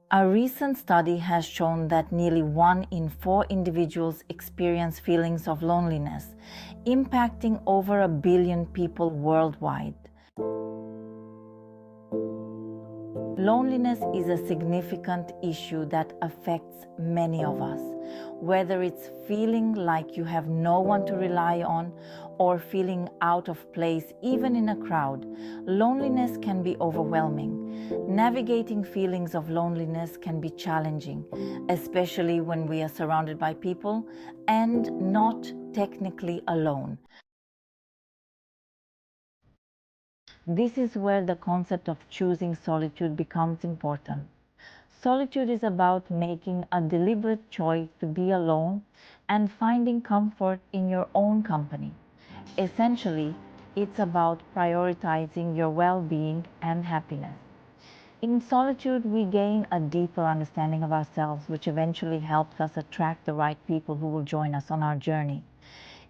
A recent study has shown that nearly 1 in 4 individuals experience feelings of loneliness, impacting over 1 billion people worldwide. Loneliness is a significant issue that affects many of us, whether it's feeling like you have no one to rely on or feeling out of place even in a crowd. Loneliness can be overwhelming. Navigating feelings of loneliness can be challenging, especially when we are surrounded by people and not technically alone. This is where the concept of choosing solitude becomes important. Solitude is about making a deliberate choice to be alone and finding comfort in your own company. Essentially, it's about prioritizing your well-being and happiness. In solitude, we gain a deeper understanding of ourselves, which eventually helps us attract the right people who will join us on our journey.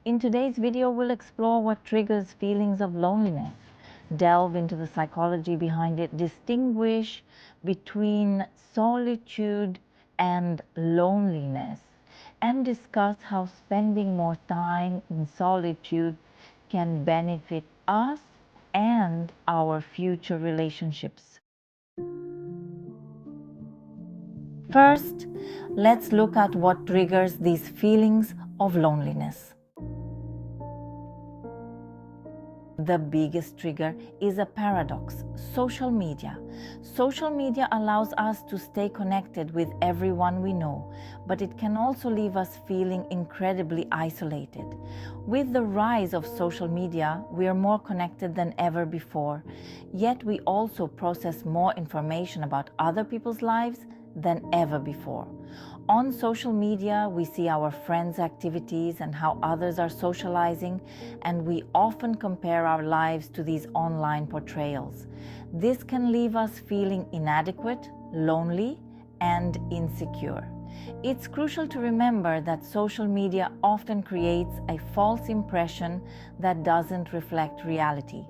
In today's video, we'll explore what triggers feelings of loneliness, delve into the psychology behind it, distinguish between solitude and loneliness, and discuss how spending more time in solitude can benefit us and our future relationships. First, let's look at what triggers these feelings of loneliness. The biggest trigger is a paradox: social media. Social media allows us to stay connected with everyone we know, but it can also leave us feeling incredibly isolated. With the rise of social media, we are more connected than ever before, yet we also process more information about other people's lives than ever before. On social media, we see our friends' activities and how others are socializing, and we often compare our lives to these online portrayals. This can leave us feeling inadequate, lonely, and insecure. It's crucial to remember that social media often creates a false impression that doesn't reflect reality.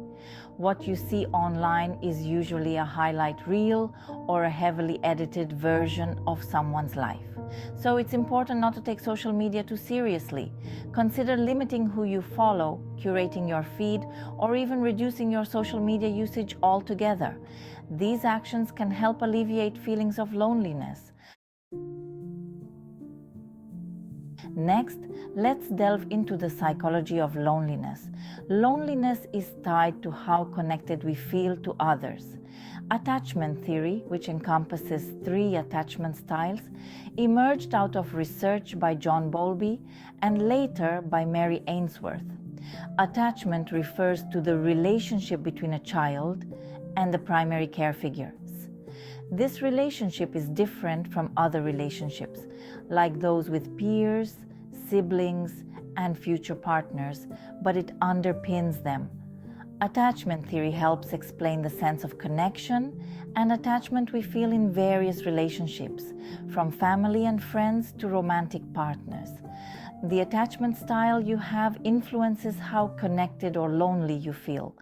What you see online is usually a highlight reel or a heavily edited version of someone's life. So it's important not to take social media too seriously. Consider limiting who you follow, curating your feed, or even reducing your social media usage altogether. These actions can help alleviate feelings of loneliness. Next, let's delve into the psychology of loneliness. Loneliness is tied to how connected we feel to others. Attachment theory, which encompasses 3 attachment styles, emerged out of research by John Bowlby and later by Mary Ainsworth. Attachment refers to the relationship between a child and the primary care figures. This relationship is different from other relationships, like those with peers, siblings, and future partners, but it underpins them. Attachment theory helps explain the sense of connection and attachment we feel in various relationships, from family and friends to romantic partners. The attachment style you have influences how connected or lonely you feel.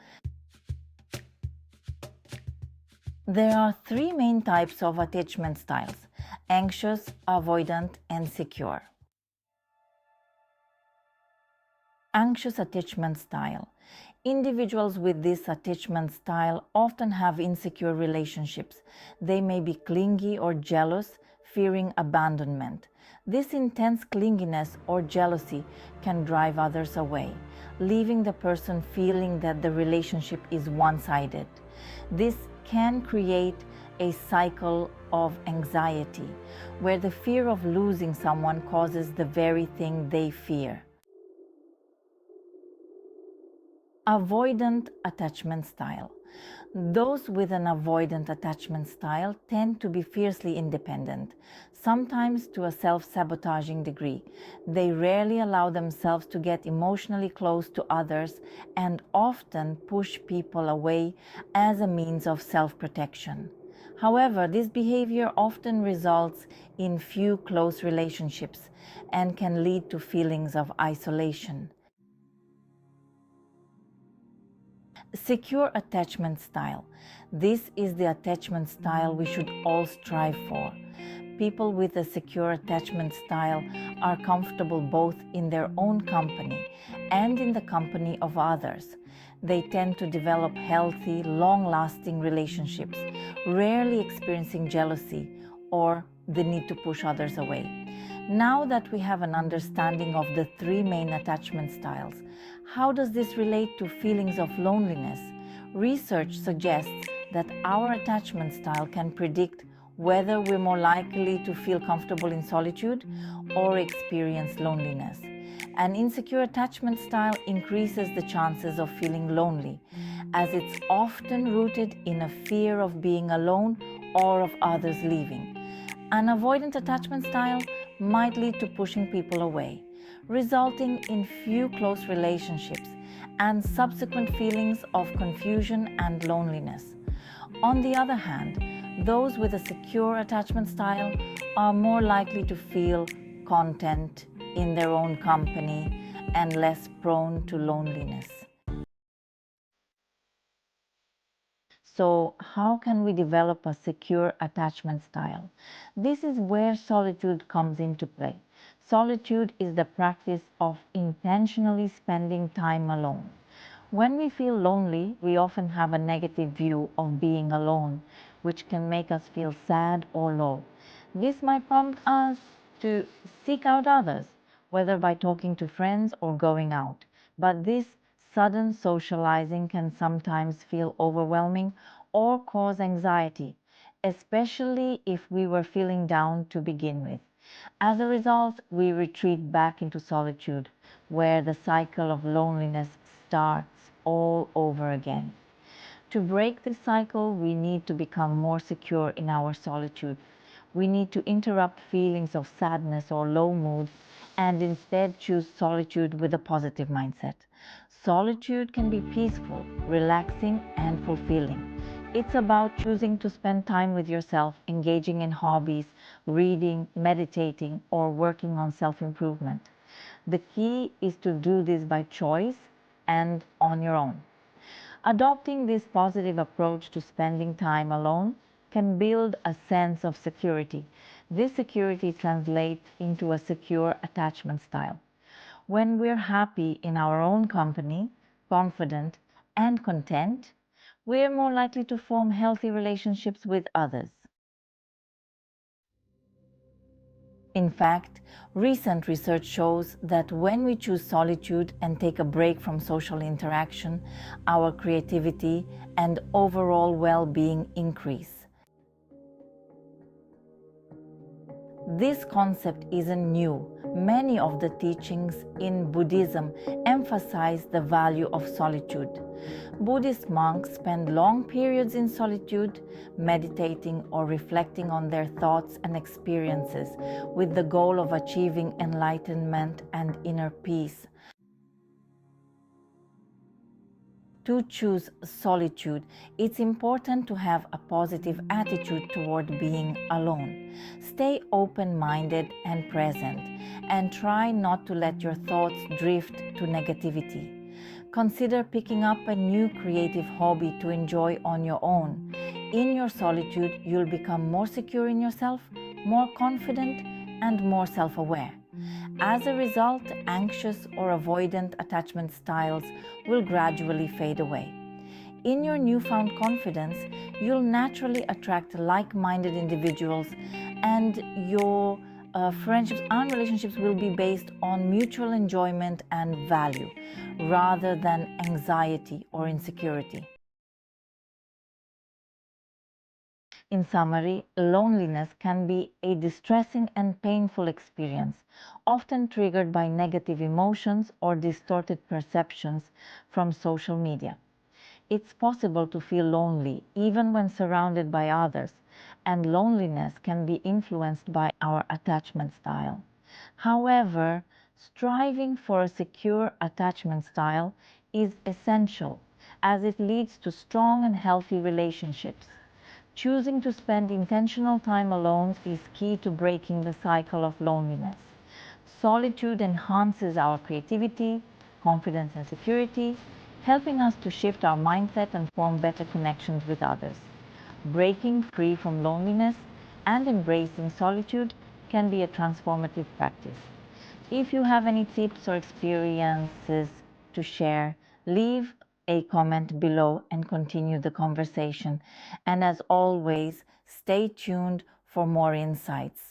There are 3 main types of attachment styles: anxious, avoidant, and secure. Anxious attachment style. Individuals with this attachment style often have insecure relationships. They may be clingy or jealous, fearing abandonment. This intense clinginess or jealousy can drive others away, leaving the person feeling that the relationship is one-sided. This can create a cycle of anxiety, where the fear of losing someone causes the very thing they fear. Avoidant attachment style. Those with an avoidant attachment style tend to be fiercely independent, sometimes to a self-sabotaging degree. They rarely allow themselves to get emotionally close to others and often push people away as a means of self-protection. However, this behavior often results in few close relationships and can lead to feelings of isolation. Secure attachment style. This is the attachment style we should all strive for. People with a secure attachment style are comfortable both in their own company and in the company of others. They tend to develop healthy, long-lasting relationships, rarely experiencing jealousy or the need to push others away. Now that we have an understanding of the three main attachment styles, how does this relate to feelings of loneliness? Research suggests that our attachment style can predict whether we're more likely to feel comfortable in solitude or experience loneliness. An insecure attachment style increases the chances of feeling lonely, as it's often rooted in a fear of being alone or of others leaving. An avoidant attachment style might lead to pushing people away, resulting in few close relationships and subsequent feelings of confusion and loneliness. On the other hand, those with a secure attachment style are more likely to feel content in their own company and less prone to loneliness. So, how can we develop a secure attachment style? This is where solitude comes into play. Solitude is the practice of intentionally spending time alone. When we feel lonely, we often have a negative view of being alone, which can make us feel sad or low. This might prompt us to seek out others, whether by talking to friends or going out. But this sudden socializing can sometimes feel overwhelming or cause anxiety, especially if we were feeling down to begin with. As a result, we retreat back into solitude, where the cycle of loneliness starts all over again. To break this cycle, we need to become more secure in our solitude. We need to interrupt feelings of sadness or low mood and instead choose solitude with a positive mindset. Solitude can be peaceful, relaxing, and fulfilling. It's about choosing to spend time with yourself, engaging in hobbies, reading, meditating, or working on self improvement. The key is to do this by choice and on your own. Adopting this positive approach to spending time alone can build a sense of security. This security translates into a secure attachment style. When we're happy in our own company, confident, and content, we're more likely to form healthy relationships with others. In fact, recent research shows that when we choose solitude and take a break from social interaction, our creativity and overall well-being increase. This concept isn't new. Many of the teachings in Buddhism emphasize the value of solitude. Buddhist monks spend long periods in solitude, meditating or reflecting on their thoughts and experiences with the goal of achieving enlightenment and inner peace. To choose solitude, it's important to have a positive attitude toward being alone. Stay open-minded and present, and try not to let your thoughts drift to negativity. Consider picking up a new creative hobby to enjoy on your own. In your solitude, you'll become more secure in yourself, more confident, and more self-aware. As a result, anxious or avoidant attachment styles will gradually fade away. In your newfound confidence, you'll naturally attract like-minded individuals, and your friendships and relationships will be based on mutual enjoyment and value, rather than anxiety or insecurity. In summary, loneliness can be a distressing and painful experience, often triggered by negative emotions or distorted perceptions from social media. It's possible to feel lonely even when surrounded by others, and loneliness can be influenced by our attachment style. However, striving for a secure attachment style is essential, as it leads to strong and healthy relationships. Choosing to spend intentional time alone is key to breaking the cycle of loneliness. Solitude enhances our creativity, confidence and security, helping us to shift our mindset and form better connections with others. Breaking free from loneliness and embracing solitude can be a transformative practice. If you have any tips or experiences to share, leave a comment below and continue the conversation. And as always, stay tuned for more insights.